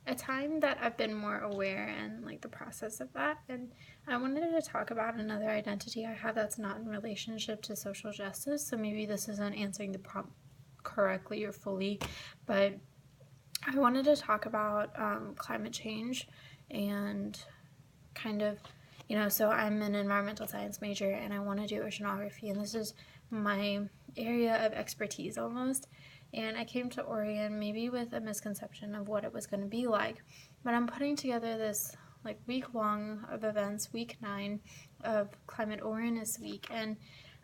a time that I've been more aware and like the process of that. And I wanted to talk about another identity I have that's not in relationship to social justice. So maybe this isn't answering the prompt correctly or fully, but I wanted to talk about climate change and kind of, so I'm an environmental science major and I want to do oceanography, and this is my area of expertise almost. And I came to Oregon maybe with a misconception of what it was going to be like, but I'm putting together this like week long of events, week 9 of Climate Awareness Week, and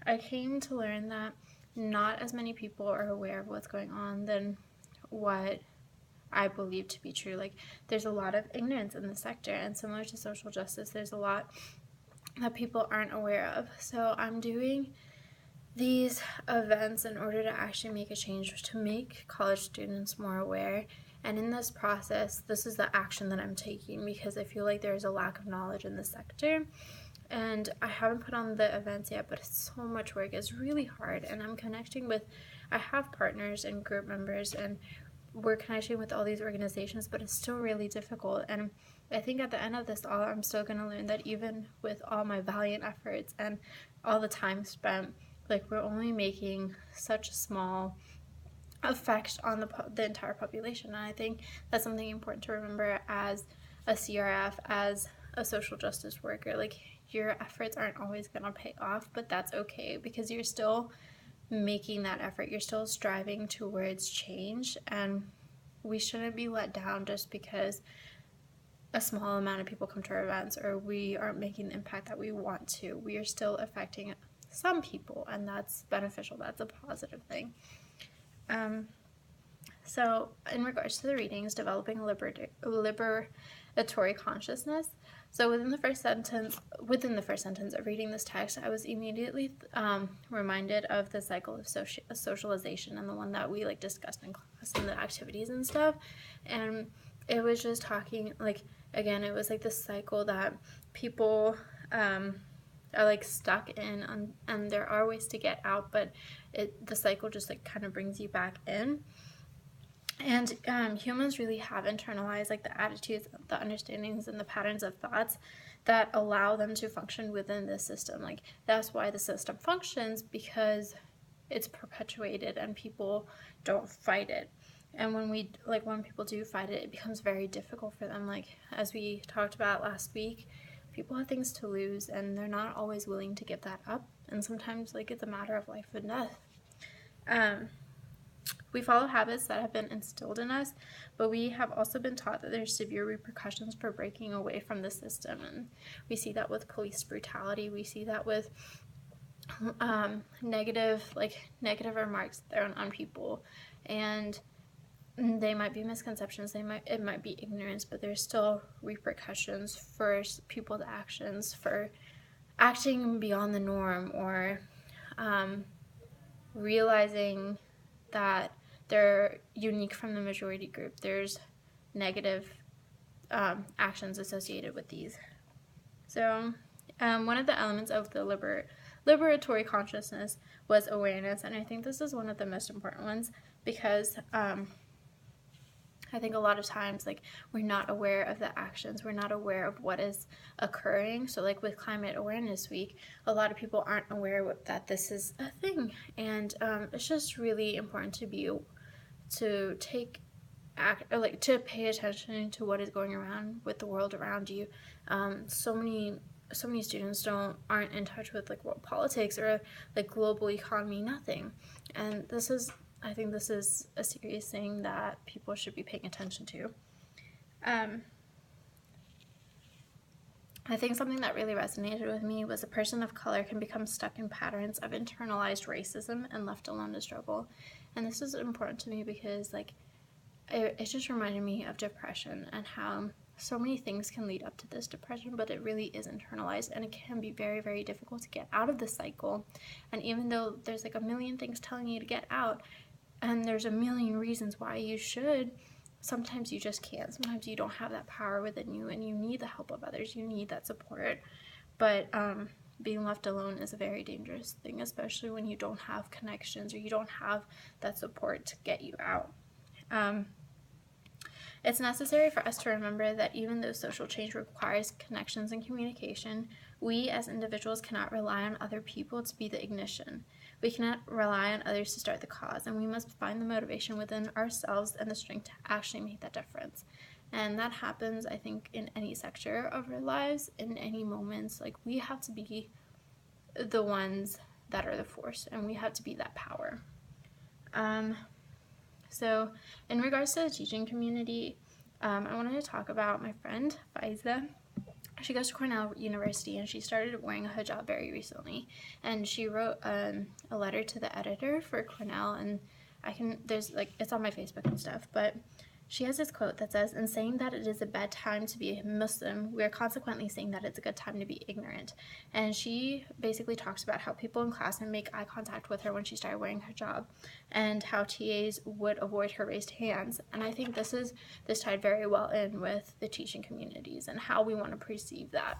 I came to learn that not as many people are aware of what's going on than what I believe to be true. Like, there's a lot of ignorance in the sector, and similar to social justice, there's a lot that people aren't aware of. So I'm doing these events in order to actually make a change, to make college students more aware. And in this process, this is the action that I'm taking because I feel like there's a lack of knowledge in the sector. And I haven't put on the events yet, but it's so much work. It's really hard. And I'm connecting with, I have partners and group members, and we're connecting with all these organizations, but it's still really difficult. And I think at the end of this all, I'm still going to learn that even with all my valiant efforts and all the time spent, like, we're only making such a small effect on the entire population. And I think that's something important to remember as a CRF, as a social justice worker. Like, your efforts aren't always going to pay off, but that's okay because you're still making that effort. You're still striving towards change, and we shouldn't be let down just because a small amount of people come to our events or we aren't making the impact that we want to. We are still affecting some people, and that's beneficial. That's a positive thing. So in regards to the readings, developing a liberatory consciousness. So within the first sentence of reading this text, I was immediately reminded of the cycle of socialization, and the one that we like discussed in class and the activities and stuff. And it was just talking, like, again, it was like this cycle that people are like stuck in, and there are ways to get out, but the cycle just like kind of brings you back in. And humans really have internalized like the attitudes, the understandings, and the patterns of thoughts that allow them to function within this system. Like, that's why the system functions, because it's perpetuated and people don't fight it. And when people do fight it, it becomes very difficult for them. Like, as we talked about last week, people have things to lose, and they're not always willing to give that up. And sometimes, like, it's a matter of life and death. We follow habits that have been instilled in us, but we have also been taught that there's severe repercussions for breaking away from the system. And we see that with police brutality. We see that with negative remarks thrown on people. And they might be misconceptions, it might be ignorance, but there's still repercussions for people's actions, for acting beyond the norm, or realizing that they're unique from the majority group. There's negative actions associated with these. So one of the elements of the liberatory consciousness was awareness, and I think this is one of the most important ones because I think a lot of times, like, we're not aware of the actions. We're not aware of what is occurring. So, like, with Climate Awareness Week, a lot of people aren't aware that this is a thing. And it's just really important to pay attention to what is going around with the world around you. So many students aren't in touch with like world politics or like global economy, nothing. And I think this is a serious thing that people should be paying attention to. I think something that really resonated with me was a person of color can become stuck in patterns of internalized racism and left alone to struggle. And this is important to me because, like, it just reminded me of depression and how so many things can lead up to this depression, but it really is internalized, and it can be very, very difficult to get out of the cycle. And even though there's like a million things telling you to get out, and there's a million reasons why you should, sometimes you just can't. Sometimes you don't have that power within you, and you need the help of others. You need that support. But being left alone is a very dangerous thing, especially when you don't have connections or you don't have that support to get you out. It's necessary for us to remember that even though social change requires connections and communication, we as individuals cannot rely on other people to be the ignition. We cannot rely on others to start the cause, and we must find the motivation within ourselves and the strength to actually make that difference. And that happens, I think, in any sector of our lives, in any moments. Like, we have to be the ones that are the force, and we have to be that power. So in regards to the teaching community, I wanted to talk about my friend Faiza. She goes to Cornell University, and she started wearing a hijab very recently, and she wrote a letter to the editor for Cornell, and it's on my Facebook and stuff, but she has this quote that says, "In saying that it is a bad time to be a Muslim, we are consequently saying that it's a good time to be ignorant." And she basically talks about how people in class would make eye contact with her when she started wearing hijab, and how TAs would avoid her raised hands. And I think this tied very well in with the teaching communities and how we want to perceive that.